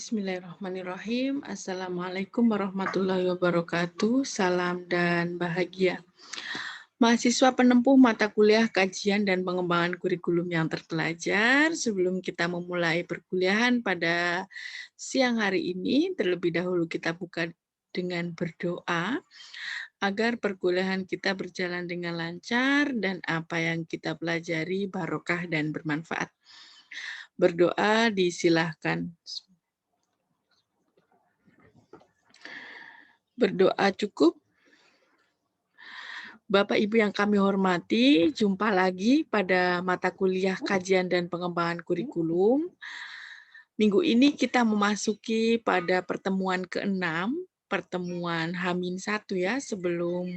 Bismillahirrahmanirrahim. Assalamualaikum warahmatullahi wabarakatuh. Salam dan bahagia. Mahasiswa penempuh mata kuliah kajian dan pengembangan kurikulum yang terpelajar, sebelum kita memulai perkuliahan pada siang hari ini, terlebih dahulu kita buka dengan berdoa agar perkuliahan kita berjalan dengan lancar dan apa yang kita pelajari barokah dan bermanfaat. Berdoa disilahkan. Berdoa cukup. Bapak Ibu yang kami hormati, jumpa lagi pada mata kuliah kajian dan pengembangan kurikulum. Minggu ini kita memasuki pada pertemuan ke-6, pertemuan H-1 ya, sebelum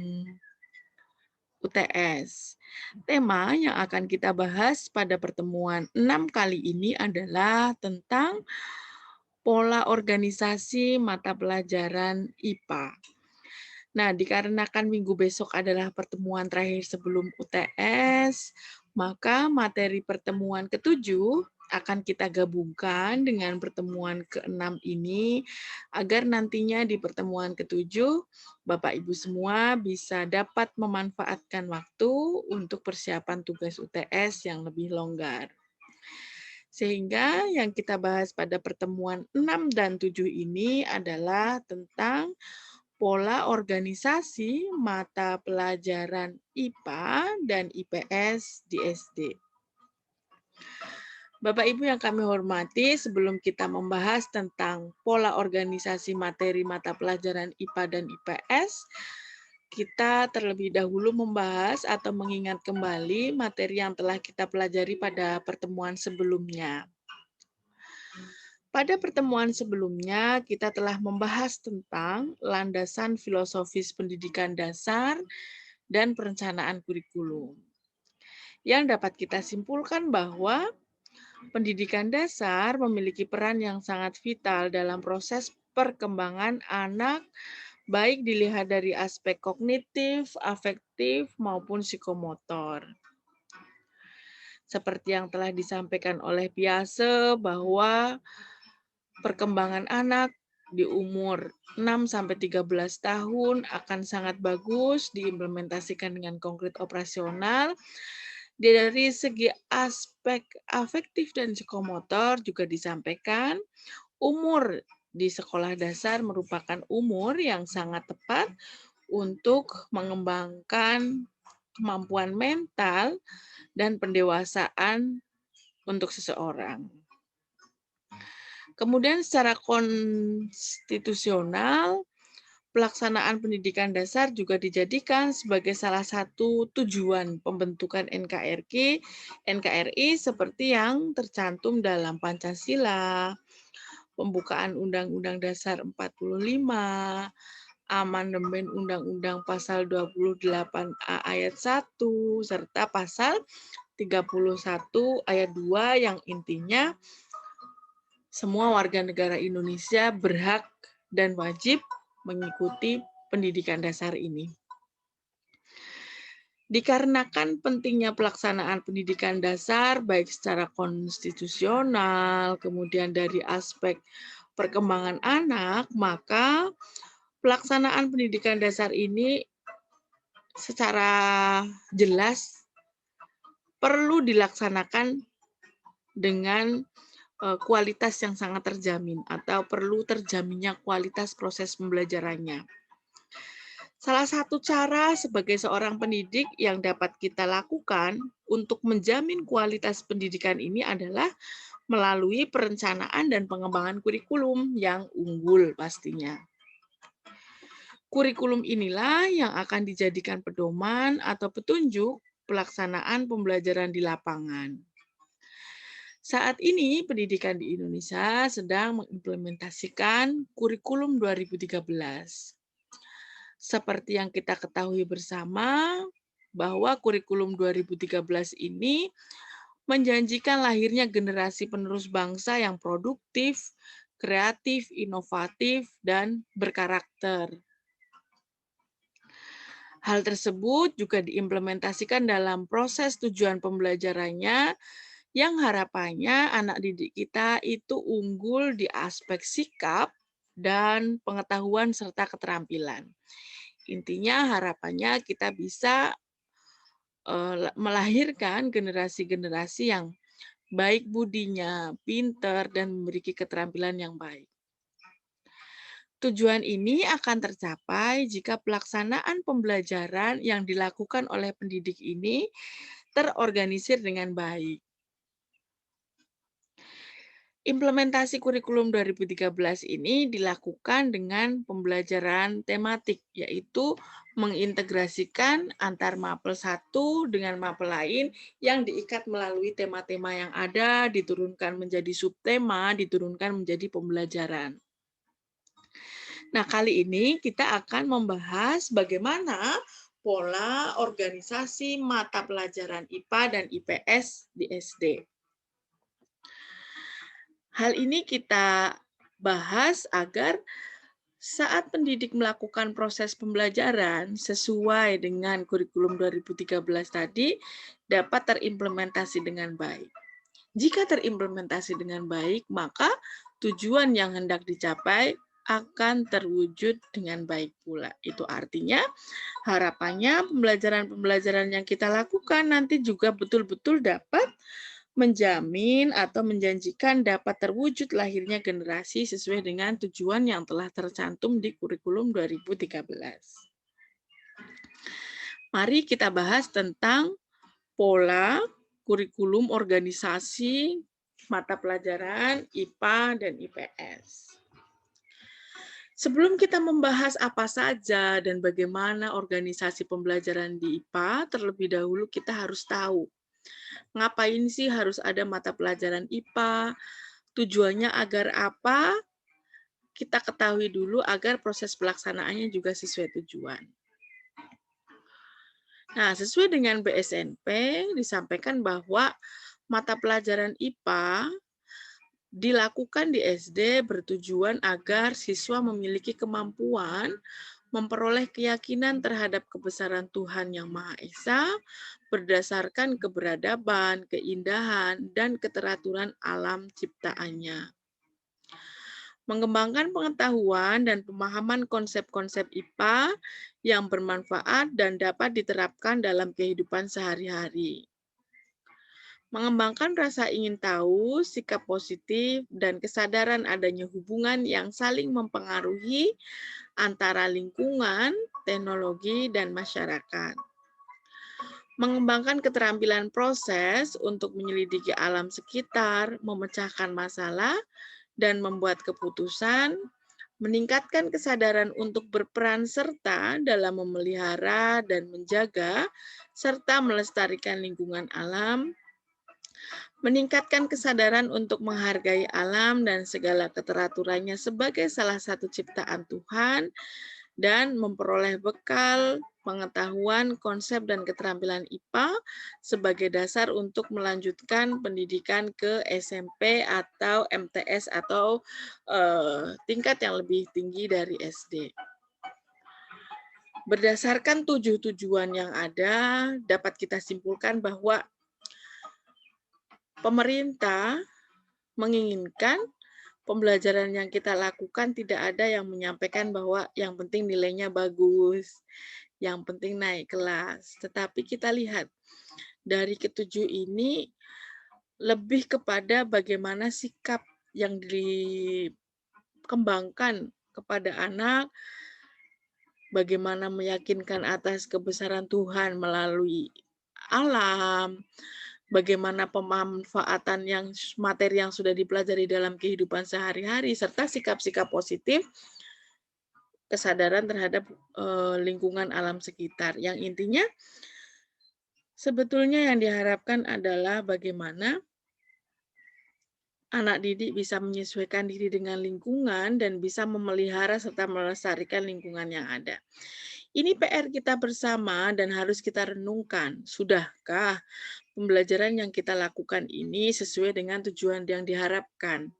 UTS. Tema yang akan kita bahas pada pertemuan 6 kali ini adalah tentang pola organisasi mata pelajaran IPA. Nah, dikarenakan minggu besok adalah pertemuan terakhir sebelum UTS, maka materi pertemuan ke-7 akan kita gabungkan dengan pertemuan ke-6 ini, agar nantinya di pertemuan ke-7, Bapak Ibu semua bisa dapat memanfaatkan waktu untuk persiapan tugas UTS yang lebih longgar. Sehingga yang kita bahas pada pertemuan 6 dan 7 ini adalah tentang pola organisasi mata pelajaran IPA dan IPS di SD. Bapak Ibu yang kami hormati, sebelum kita membahas tentang pola organisasi materi mata pelajaran IPA dan IPS, kita terlebih dahulu membahas atau mengingat kembali materi yang telah kita pelajari pada pertemuan sebelumnya. Pada pertemuan sebelumnya, kita telah membahas tentang landasan filosofis pendidikan dasar dan perencanaan kurikulum. Yang dapat kita simpulkan bahwa pendidikan dasar memiliki peran yang sangat vital dalam proses perkembangan anak, baik dilihat dari aspek kognitif, afektif, maupun psikomotor. Seperti yang telah disampaikan oleh Piase bahwa perkembangan anak di umur 6-13 tahun akan sangat bagus diimplementasikan dengan konkret operasional. Dari segi aspek afektif dan psikomotor juga disampaikan, umur di sekolah dasar merupakan umur yang sangat tepat untuk mengembangkan kemampuan mental dan pendewasaan untuk seseorang. Kemudian secara konstitusional, pelaksanaan pendidikan dasar juga dijadikan sebagai salah satu tujuan pembentukan NKRI seperti yang tercantum dalam Pancasila, pembukaan Undang-Undang Dasar 45, amandemen Undang-Undang Pasal 28A ayat 1, serta Pasal 31 ayat 2 yang intinya semua warga negara Indonesia berhak dan wajib mengikuti pendidikan dasar ini. Dikarenakan pentingnya pelaksanaan pendidikan dasar, baik secara konstitusional, kemudian dari aspek perkembangan anak, maka pelaksanaan pendidikan dasar ini secara jelas perlu dilaksanakan dengan kualitas yang sangat terjamin atau perlu terjaminnya kualitas proses pembelajarannya. Salah satu cara sebagai seorang pendidik yang dapat kita lakukan untuk menjamin kualitas pendidikan ini adalah melalui perencanaan dan pengembangan kurikulum yang unggul pastinya. Kurikulum inilah yang akan dijadikan pedoman atau petunjuk pelaksanaan pembelajaran di lapangan. Saat ini pendidikan di Indonesia sedang mengimplementasikan kurikulum 2013. Seperti yang kita ketahui bersama bahwa kurikulum 2013 ini menjanjikan lahirnya generasi penerus bangsa yang produktif, kreatif, inovatif, dan berkarakter. Hal tersebut juga diimplementasikan dalam proses tujuan pembelajarannya, yang harapannya anak didik kita itu unggul di aspek sikap dan pengetahuan serta keterampilan. Intinya harapannya kita bisa melahirkan generasi-generasi yang baik budinya, pinter, dan memiliki keterampilan yang baik. Tujuan ini akan tercapai jika pelaksanaan pembelajaran yang dilakukan oleh pendidik ini terorganisir dengan baik. Implementasi kurikulum 2013 ini dilakukan dengan pembelajaran tematik, yaitu mengintegrasikan antar mapel satu dengan mapel lain yang diikat melalui tema-tema yang ada, diturunkan menjadi subtema, diturunkan menjadi pembelajaran. Nah, kali ini kita akan membahas bagaimana pola organisasi mata pelajaran IPA dan IPS di SD. Hal ini kita bahas agar saat pendidik melakukan proses pembelajaran sesuai dengan kurikulum 2013 tadi dapat terimplementasi dengan baik. Jika terimplementasi dengan baik, maka tujuan yang hendak dicapai akan terwujud dengan baik pula. Itu artinya harapannya pembelajaran-pembelajaran yang kita lakukan nanti juga betul-betul dapat menjamin atau menjanjikan dapat terwujud lahirnya generasi sesuai dengan tujuan yang telah tercantum di kurikulum 2013. Mari kita bahas tentang pola kurikulum organisasi mata pelajaran IPA dan IPS. Sebelum kita membahas apa saja dan bagaimana organisasi pembelajaran di IPA, terlebih dahulu kita harus tahu ngapain sih harus ada mata pelajaran IPA, tujuannya agar apa, kita ketahui dulu agar proses pelaksanaannya juga sesuai tujuan. Nah, sesuai dengan BSNP disampaikan bahwa mata pelajaran IPA dilakukan di SD bertujuan agar siswa memiliki kemampuan memperoleh keyakinan terhadap kebesaran Tuhan Yang Maha Esa berdasarkan keberadaban, keindahan, dan keteraturan alam ciptaannya. Mengembangkan pengetahuan dan pemahaman konsep-konsep IPA yang bermanfaat dan dapat diterapkan dalam kehidupan sehari-hari. Mengembangkan rasa ingin tahu, sikap positif, dan kesadaran adanya hubungan yang saling mempengaruhi antara lingkungan, teknologi, dan masyarakat. Mengembangkan keterampilan proses untuk menyelidiki alam sekitar, memecahkan masalah, dan membuat keputusan, meningkatkan kesadaran untuk berperan serta dalam memelihara dan menjaga, serta melestarikan lingkungan alam, meningkatkan kesadaran untuk menghargai alam dan segala keteraturannya sebagai salah satu ciptaan Tuhan, dan memperoleh bekal pengetahuan, konsep, dan keterampilan IPA sebagai dasar untuk melanjutkan pendidikan ke SMP atau MTS atau tingkat yang lebih tinggi dari SD. Berdasarkan 7 tujuan yang ada, dapat kita simpulkan bahwa pemerintah menginginkan pembelajaran yang kita lakukan tidak ada yang menyampaikan bahwa yang penting nilainya bagus, yang penting naik kelas. Tetapi kita lihat dari ketujuh ini lebih kepada bagaimana sikap yang dikembangkan kepada anak, bagaimana meyakinkan atas kebesaran Tuhan melalui alam, bagaimana pemanfaatan yang materi yang sudah dipelajari dalam kehidupan sehari-hari, serta sikap-sikap positif, kesadaran terhadap lingkungan alam sekitar. Yang intinya sebetulnya yang diharapkan adalah bagaimana anak didik bisa menyesuaikan diri dengan lingkungan dan bisa memelihara serta melestarikan lingkungan yang ada. Ini PR kita bersama dan harus kita renungkan. Sudahkah pembelajaran yang kita lakukan ini sesuai dengan tujuan yang diharapkan?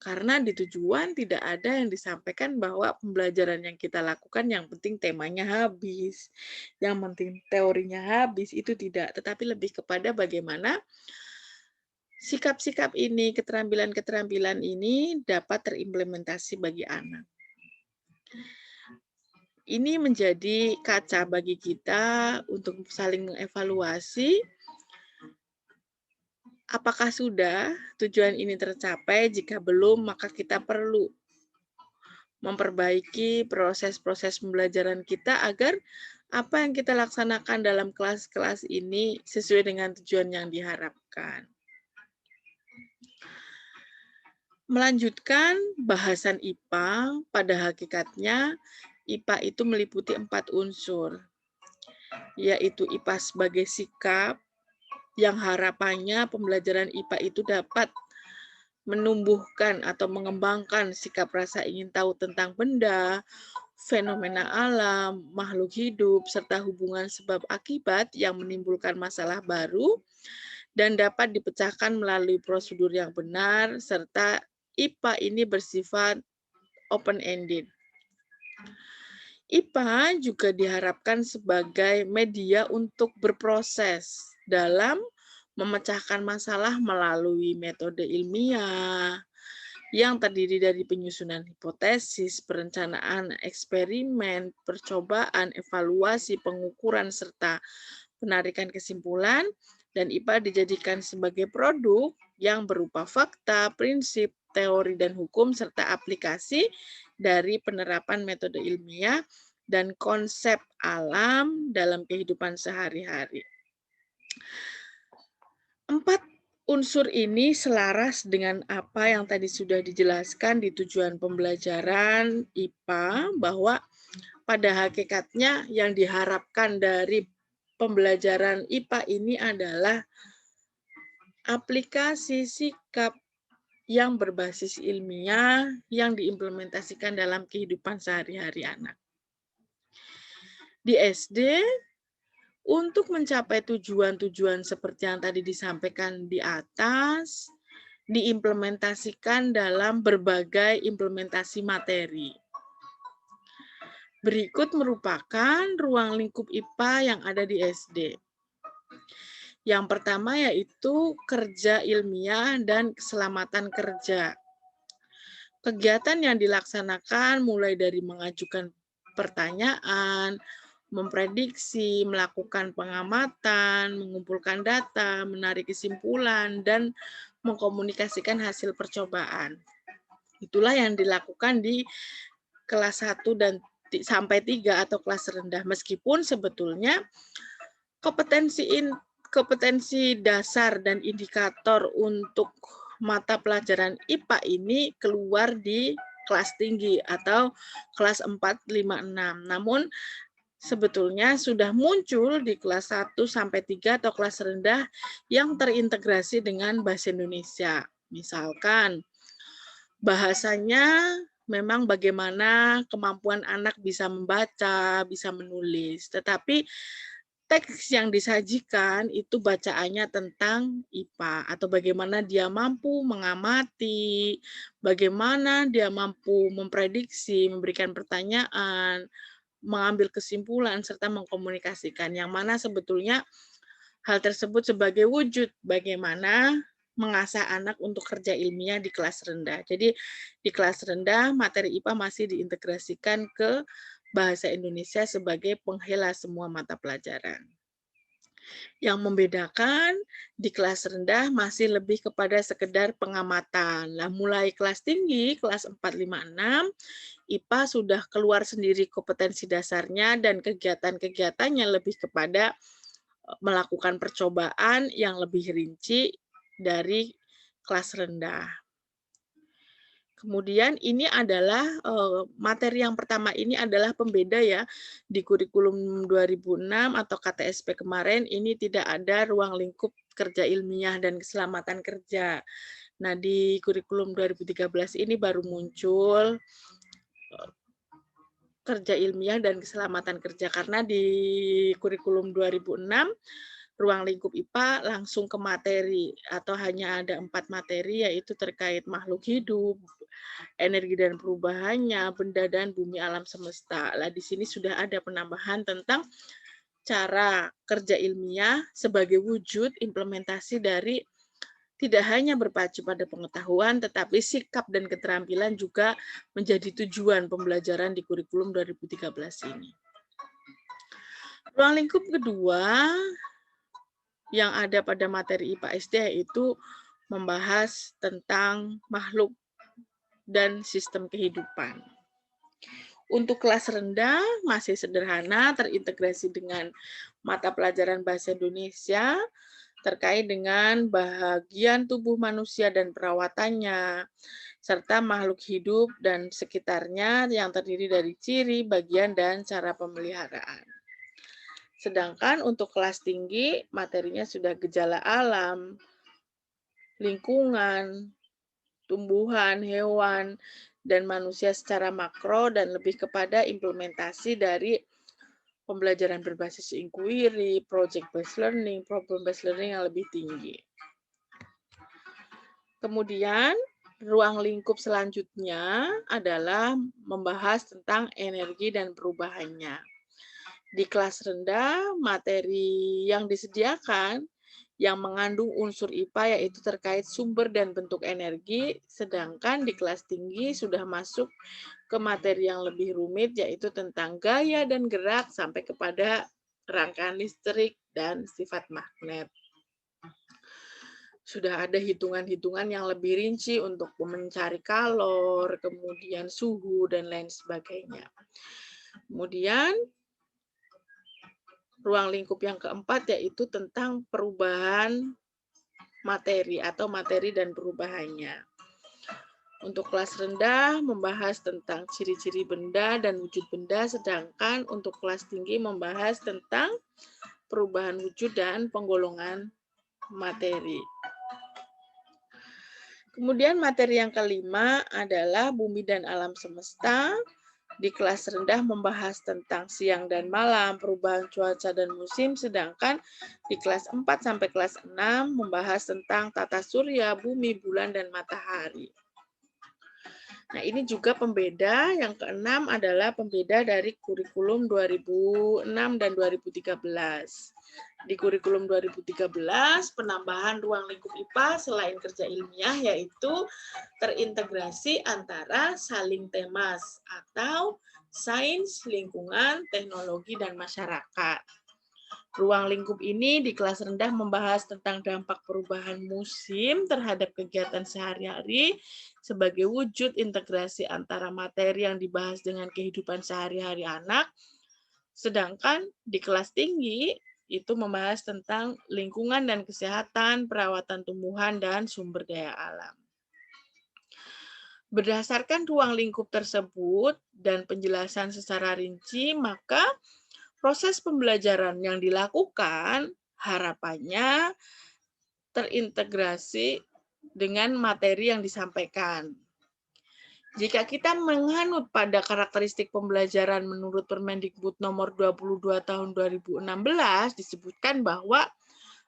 Karena di tujuan tidak ada yang disampaikan bahwa pembelajaran yang kita lakukan yang penting temanya habis, yang penting teorinya habis, itu tidak. Tetapi lebih kepada bagaimana Sikap-sikap ini, keterampilan-keterampilan ini dapat terimplementasi bagi anak. Ini menjadi kaca bagi kita untuk saling mengevaluasi apakah sudah tujuan ini tercapai. Jika belum, maka kita perlu memperbaiki proses-proses pembelajaran kita agar apa yang kita laksanakan dalam kelas-kelas ini sesuai dengan tujuan yang diharapkan. Melanjutkan bahasan IPA, pada hakikatnya IPA itu meliputi 4 unsur, yaitu IPA sebagai sikap, yang harapannya pembelajaran IPA itu dapat menumbuhkan atau mengembangkan sikap rasa ingin tahu tentang benda, fenomena alam, makhluk hidup, serta hubungan sebab akibat yang menimbulkan masalah baru dan dapat dipecahkan melalui prosedur yang benar, serta IPA ini bersifat open-ended. IPA juga diharapkan sebagai media untuk berproses dalam memecahkan masalah melalui metode ilmiah yang terdiri dari penyusunan hipotesis, perencanaan eksperimen, percobaan, evaluasi, pengukuran, serta penarikan kesimpulan, dan IPA dijadikan sebagai produk yang berupa fakta, prinsip, teori, dan hukum, serta aplikasi dari penerapan metode ilmiah dan konsep alam dalam kehidupan sehari-hari. 4 unsur ini selaras dengan apa yang tadi sudah dijelaskan di tujuan pembelajaran IPA, bahwa pada hakikatnya yang diharapkan dari pembelajaran IPA ini adalah aplikasi sikap yang berbasis ilmiah yang diimplementasikan dalam kehidupan sehari-hari anak. Di SD, untuk mencapai tujuan-tujuan seperti yang tadi disampaikan di atas, diimplementasikan dalam berbagai implementasi materi. Berikut merupakan ruang lingkup IPA yang ada di SD. Yang pertama yaitu kerja ilmiah dan keselamatan kerja. Kegiatan yang dilaksanakan mulai dari mengajukan pertanyaan, memprediksi, melakukan pengamatan, mengumpulkan data, menarik kesimpulan, dan mengkomunikasikan hasil percobaan. Itulah yang dilakukan di kelas 1 dan sampai 3 atau kelas rendah. Meskipun sebetulnya kompetensi dasar dan indikator untuk mata pelajaran IPA ini keluar di kelas tinggi atau kelas 4, 5, 6. Namun sebetulnya sudah muncul di kelas 1 sampai 3 atau kelas rendah yang terintegrasi dengan bahasa Indonesia. Misalkan bahasanya memang bagaimana kemampuan anak bisa membaca, bisa menulis. Tetapi teks yang disajikan itu bacaannya tentang IPA atau bagaimana dia mampu mengamati, bagaimana dia mampu memprediksi, memberikan pertanyaan, mengambil kesimpulan, serta mengkomunikasikan. Yang mana sebetulnya hal tersebut sebagai wujud bagaimana mengasah anak untuk kerja ilmiah di kelas rendah. Jadi di kelas rendah materi IPA masih diintegrasikan ke bahasa Indonesia sebagai penghela semua mata pelajaran. Yang membedakan di kelas rendah masih lebih kepada sekedar pengamatan. Nah, mulai kelas tinggi, kelas 4, 5, 6, IPA sudah keluar sendiri kompetensi dasarnya dan kegiatan-kegiatannya lebih kepada melakukan percobaan yang lebih rinci dari kelas rendah. Kemudian ini adalah materi yang pertama ini adalah pembeda ya. Di kurikulum 2006 atau KTSP kemarin ini tidak ada ruang lingkup kerja ilmiah dan keselamatan kerja. Nah, di kurikulum 2013 ini baru muncul kerja ilmiah dan keselamatan kerja, karena di kurikulum 2006 ruang lingkup IPA langsung ke materi atau hanya ada 4 materi, yaitu terkait makhluk hidup, energi dan perubahannya, benda dan bumi alam semesta. Lah di sini sudah ada penambahan tentang cara kerja ilmiah sebagai wujud implementasi dari tidak hanya berpacu pada pengetahuan, tetapi sikap dan keterampilan juga menjadi tujuan pembelajaran di kurikulum 2013 ini. Ruang lingkup kedua yang ada pada materi IPA SD yaitu membahas tentang makhluk dan sistem kehidupan. Untuk kelas rendah masih sederhana, terintegrasi dengan mata pelajaran bahasa Indonesia terkait dengan bagian tubuh manusia dan perawatannya, serta makhluk hidup dan sekitarnya yang terdiri dari ciri, bagian, dan cara pemeliharaan. Sedangkan untuk kelas tinggi, materinya sudah gejala alam, lingkungan, tumbuhan, hewan, dan manusia secara makro, dan lebih kepada implementasi dari pembelajaran berbasis inquiry, project based learning, problem based learning yang lebih tinggi. Kemudian, ruang lingkup selanjutnya adalah membahas tentang energi dan perubahannya. Di kelas rendah, materi yang disediakan yang mengandung unsur IPA yaitu terkait sumber dan bentuk energi, sedangkan di kelas tinggi sudah masuk ke materi yang lebih rumit yaitu tentang gaya dan gerak sampai kepada rangkaian listrik dan sifat magnet. Sudah ada hitungan-hitungan yang lebih rinci untuk mencari kalor, kemudian suhu, dan lain sebagainya. Kemudian, ruang lingkup yang keempat yaitu tentang perubahan materi atau materi dan perubahannya. Untuk kelas rendah membahas tentang ciri-ciri benda dan wujud benda, sedangkan untuk kelas tinggi membahas tentang perubahan wujud dan penggolongan materi. Kemudian materi yang kelima adalah bumi dan alam semesta. Di kelas rendah membahas tentang siang dan malam, perubahan cuaca dan musim, sedangkan di kelas 4 sampai kelas 6 membahas tentang tata surya, bumi, bulan, dan matahari. Nah, ini juga pembeda. Yang keenam adalah pembeda dari kurikulum 2006 dan 2013. Di kurikulum 2013, penambahan ruang lingkup IPA selain kerja ilmiah yaitu terintegrasi antara saling temas atau sains, lingkungan, teknologi, dan masyarakat. Ruang lingkup ini di kelas rendah membahas tentang dampak perubahan musim terhadap kegiatan sehari-hari sebagai wujud integrasi antara materi yang dibahas dengan kehidupan sehari-hari anak. Sedangkan di kelas tinggi itu membahas tentang lingkungan dan kesehatan, perawatan tumbuhan, dan sumber daya alam. Berdasarkan ruang lingkup tersebut dan penjelasan secara rinci, maka proses pembelajaran yang dilakukan harapannya terintegrasi dengan materi yang disampaikan. Jika kita menganut pada karakteristik pembelajaran menurut Permendikbud nomor 22 tahun 2016, disebutkan bahwa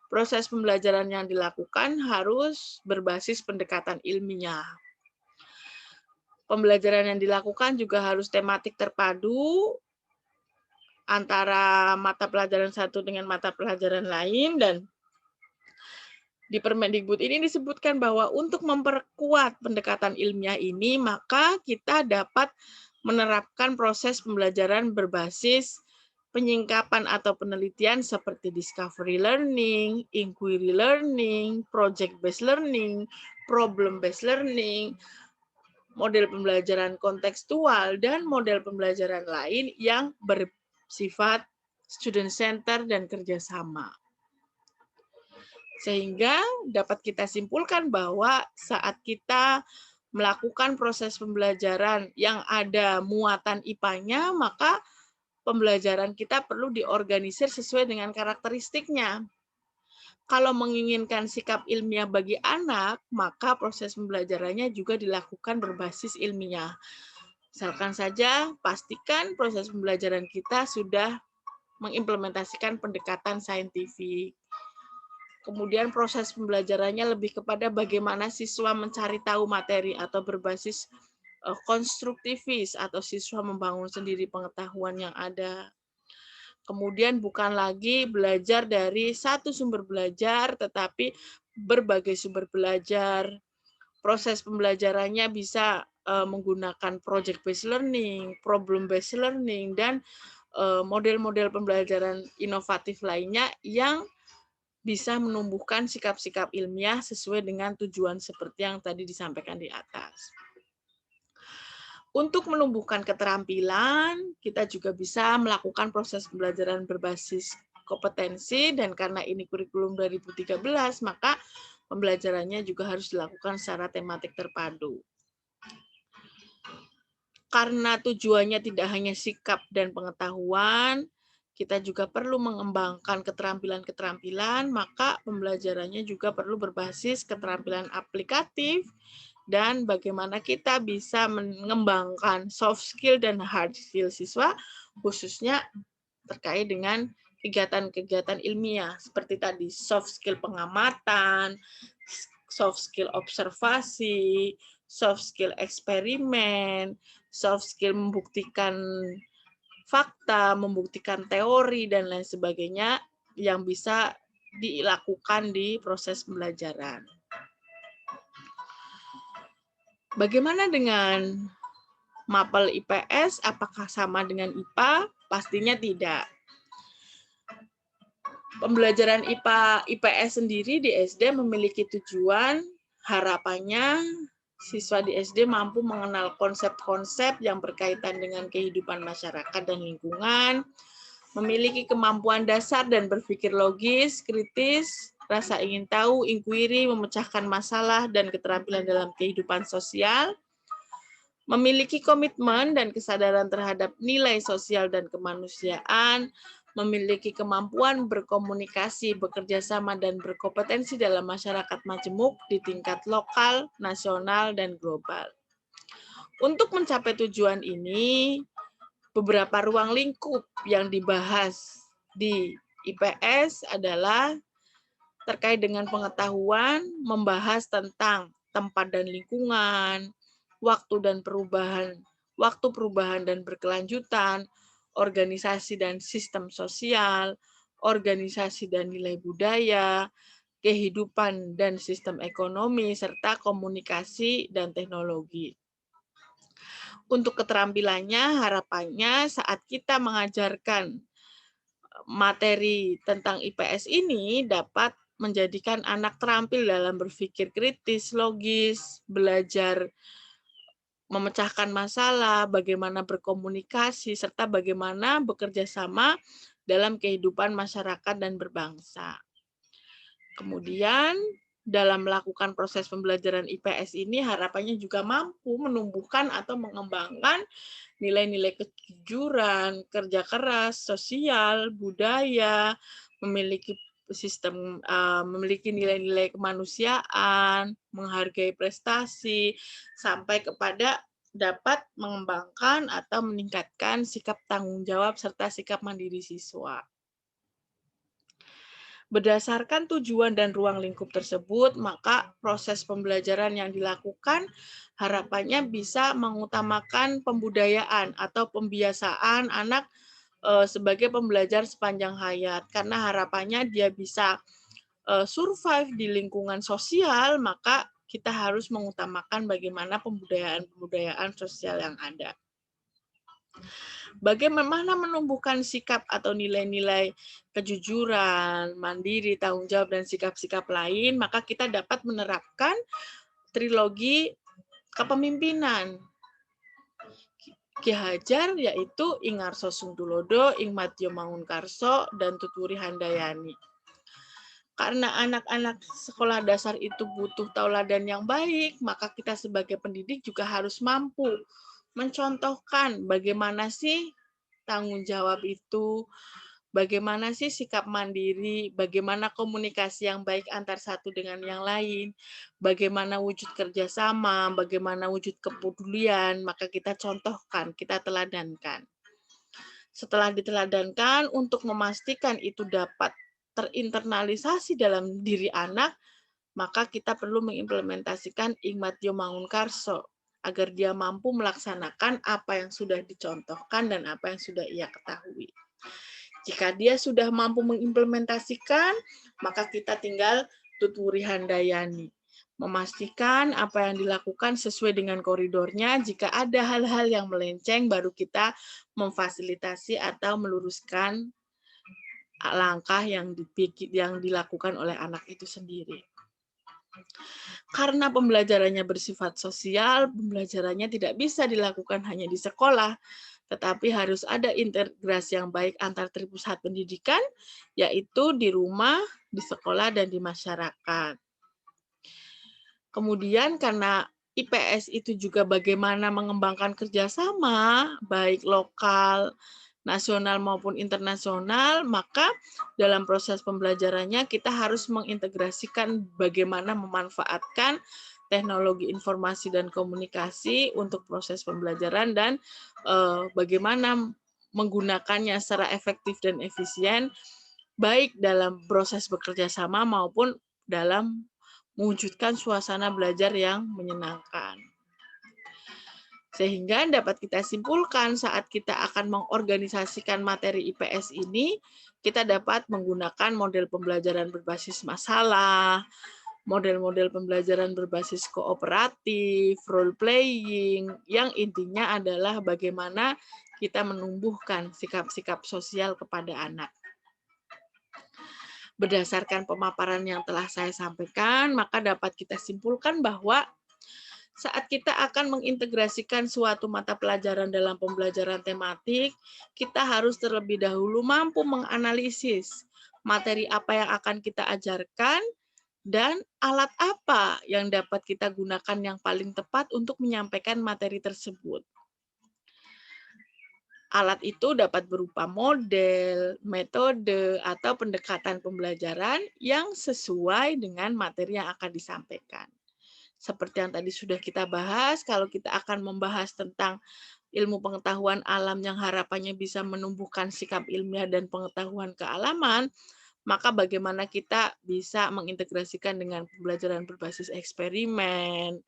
proses pembelajaran yang dilakukan harus berbasis pendekatan ilmiah. Pembelajaran yang dilakukan juga harus tematik terpadu antara mata pelajaran satu dengan mata pelajaran lain, dan di Permendikbud ini disebutkan bahwa untuk memperkuat pendekatan ilmiah ini, maka kita dapat menerapkan proses pembelajaran berbasis penyingkapan atau penelitian seperti discovery learning, inquiry learning, project based learning, problem based learning, model pembelajaran kontekstual, dan model pembelajaran lain yang bersifat student center dan kerjasama. Sehingga dapat kita simpulkan bahwa saat kita melakukan proses pembelajaran yang ada muatan IPA-nya, maka pembelajaran kita perlu diorganisir sesuai dengan karakteristiknya. Kalau menginginkan sikap ilmiah bagi anak, maka proses pembelajarannya juga dilakukan berbasis ilmiah. Misalkan saja, pastikan proses pembelajaran kita sudah mengimplementasikan pendekatan saintifik. Kemudian proses pembelajarannya lebih kepada bagaimana siswa mencari tahu materi atau berbasis konstruktivis atau siswa membangun sendiri pengetahuan yang ada. Kemudian bukan lagi belajar dari satu sumber belajar, tetapi berbagai sumber belajar. Proses pembelajarannya bisa menggunakan project based learning, problem based learning, dan model-model pembelajaran inovatif lainnya yang bisa menumbuhkan sikap-sikap ilmiah sesuai dengan tujuan seperti yang tadi disampaikan di atas. Untuk menumbuhkan keterampilan, kita juga bisa melakukan proses pembelajaran berbasis kompetensi, dan karena ini kurikulum 2013, maka pembelajarannya juga harus dilakukan secara tematik terpadu. Karena tujuannya tidak hanya sikap dan pengetahuan, kita juga perlu mengembangkan keterampilan-keterampilan, maka pembelajarannya juga perlu berbasis keterampilan aplikatif, dan bagaimana kita bisa mengembangkan soft skill dan hard skill siswa, khususnya terkait dengan kegiatan-kegiatan ilmiah, seperti tadi soft skill pengamatan, soft skill observasi, soft skill eksperimen, soft skill membuktikan fakta, membuktikan teori, dan lain sebagainya yang bisa dilakukan di proses pembelajaran. Bagaimana dengan mapel IPS? Apakah sama dengan IPA? Pastinya tidak. Pembelajaran IPA IPS sendiri di SD memiliki tujuan, harapannya siswa di SD mampu mengenal konsep-konsep yang berkaitan dengan kehidupan masyarakat dan lingkungan, memiliki kemampuan dasar dan berpikir logis, kritis, rasa ingin tahu, inquiry, memecahkan masalah, dan keterampilan dalam kehidupan sosial, memiliki komitmen dan kesadaran terhadap nilai sosial dan kemanusiaan, memiliki kemampuan berkomunikasi, bekerja sama, dan berkompetensi dalam masyarakat majemuk di tingkat lokal, nasional, dan global. Untuk mencapai tujuan ini, beberapa ruang lingkup yang dibahas di IPS adalah terkait dengan pengetahuan, membahas tentang tempat dan lingkungan, waktu perubahan dan berkelanjutan, organisasi dan sistem sosial, organisasi dan nilai budaya, kehidupan dan sistem ekonomi, serta komunikasi dan teknologi. Untuk keterampilannya, harapannya saat kita mengajarkan materi tentang IPS ini dapat menjadikan anak terampil dalam berpikir kritis, logis, belajar memecahkan masalah, bagaimana berkomunikasi, serta bagaimana bekerja sama dalam kehidupan masyarakat dan berbangsa. Kemudian, dalam melakukan proses pembelajaran IPS ini, harapannya juga mampu menumbuhkan atau mengembangkan nilai-nilai kejujuran, kerja keras, sosial, budaya, memiliki memiliki nilai-nilai kemanusiaan, menghargai prestasi, sampai kepada dapat mengembangkan atau meningkatkan sikap tanggung jawab serta sikap mandiri siswa. Berdasarkan tujuan dan ruang lingkup tersebut, maka proses pembelajaran yang dilakukan harapannya bisa mengutamakan pembudayaan atau pembiasaan anak sebagai pembelajar sepanjang hayat. Karena harapannya dia bisa survive di lingkungan sosial, maka kita harus mengutamakan bagaimana pembudayaan sosial yang ada. Bagaimana menumbuhkan sikap atau nilai-nilai kejujuran, mandiri, tanggung jawab, dan sikap-sikap lain, maka kita dapat menerapkan trilogi kepemimpinan. Ki Hajar yaitu Ing Arso Sungtulodo, Ing Madya Mangunkarso, dan Tuturi Handayani. Karena anak-anak sekolah dasar itu butuh tauladan yang baik, maka kita sebagai pendidik juga harus mampu mencontohkan bagaimana sih tanggung jawab itu, bagaimana sih sikap mandiri, bagaimana komunikasi yang baik antar satu dengan yang lain, bagaimana wujud kerjasama, bagaimana wujud kepedulian, maka kita contohkan, kita teladankan. Setelah diteladankan, untuk memastikan itu dapat terinternalisasi dalam diri anak, maka kita perlu mengimplementasikan Ing Madya Mangunkarso agar dia mampu melaksanakan apa yang sudah dicontohkan dan apa yang sudah ia ketahui. Jika dia sudah mampu mengimplementasikan, maka kita tinggal Tutwuri Handayani. Memastikan apa yang dilakukan sesuai dengan koridornya. Jika ada hal-hal yang melenceng, baru kita memfasilitasi atau meluruskan langkah yang dilakukan oleh anak itu sendiri. Karena pembelajarannya bersifat sosial, pembelajarannya tidak bisa dilakukan hanya di sekolah, tetapi harus ada integrasi yang baik antar tripusat pendidikan, yaitu di rumah, di sekolah, dan di masyarakat. Kemudian karena IPS itu juga bagaimana mengembangkan kerjasama, baik lokal, nasional maupun internasional, maka dalam proses pembelajarannya kita harus mengintegrasikan bagaimana memanfaatkan teknologi informasi dan komunikasi untuk proses pembelajaran dan bagaimana menggunakannya secara efektif dan efisien, baik dalam proses bekerja sama maupun dalam mewujudkan suasana belajar yang menyenangkan. Sehingga dapat kita simpulkan saat kita akan mengorganisasikan materi IPS ini, kita dapat menggunakan model pembelajaran berbasis masalah, model-model pembelajaran berbasis kooperatif, role playing, yang intinya adalah bagaimana kita menumbuhkan sikap-sikap sosial kepada anak. Berdasarkan pemaparan yang telah saya sampaikan, maka dapat kita simpulkan bahwa saat kita akan mengintegrasikan suatu mata pelajaran dalam pembelajaran tematik, kita harus terlebih dahulu mampu menganalisis materi apa yang akan kita ajarkan dan alat apa yang dapat kita gunakan yang paling tepat untuk menyampaikan materi tersebut. Alat itu dapat berupa model, metode, atau pendekatan pembelajaran yang sesuai dengan materi yang akan disampaikan. Seperti yang tadi sudah kita bahas, kalau kita akan membahas tentang ilmu pengetahuan alam yang harapannya bisa menumbuhkan sikap ilmiah dan pengetahuan kealaman, maka bagaimana kita bisa mengintegrasikan dengan pembelajaran berbasis eksperimen,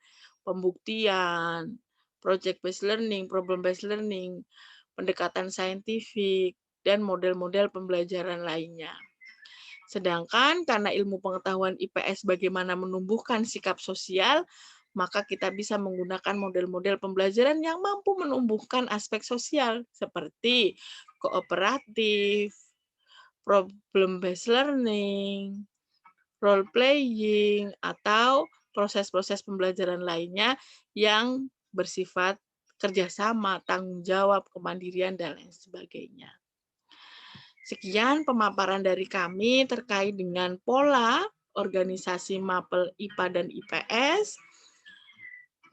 pembuktian, project-based learning, problem-based learning, pendekatan saintifik, dan model-model pembelajaran lainnya. Sedangkan karena ilmu pengetahuan IPS bagaimana menumbuhkan sikap sosial, maka kita bisa menggunakan model-model pembelajaran yang mampu menumbuhkan aspek sosial seperti kooperatif, problem-based learning, role playing, atau proses-proses pembelajaran lainnya yang bersifat kerjasama, tanggung jawab, kemandirian, dan lain sebagainya. Sekian pemaparan dari kami terkait dengan pola organisasi MAPEL IPA dan IPS.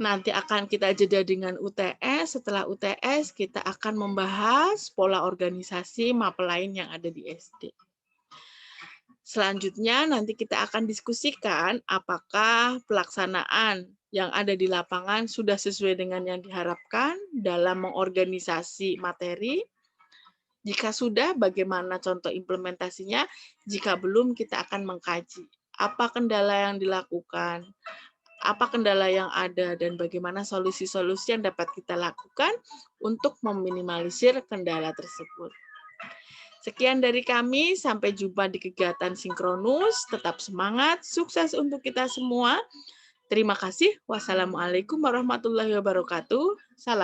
Nanti akan kita jeda dengan UTS. Setelah UTS, kita akan membahas pola organisasi MAPEL lain yang ada di SD. Selanjutnya nanti kita akan diskusikan apakah pelaksanaan yang ada di lapangan sudah sesuai dengan yang diharapkan dalam mengorganisasi materi. Jika sudah, bagaimana contoh implementasinya? Jika belum, kita akan mengkaji apa kendala yang dilakukan, apa kendala yang ada, dan bagaimana solusi-solusi yang dapat kita lakukan untuk meminimalisir kendala tersebut. Sekian dari kami, sampai jumpa di kegiatan sinkronus. Tetap semangat, sukses untuk kita semua. Terima kasih. Wassalamualaikum warahmatullahi wabarakatuh. Salam.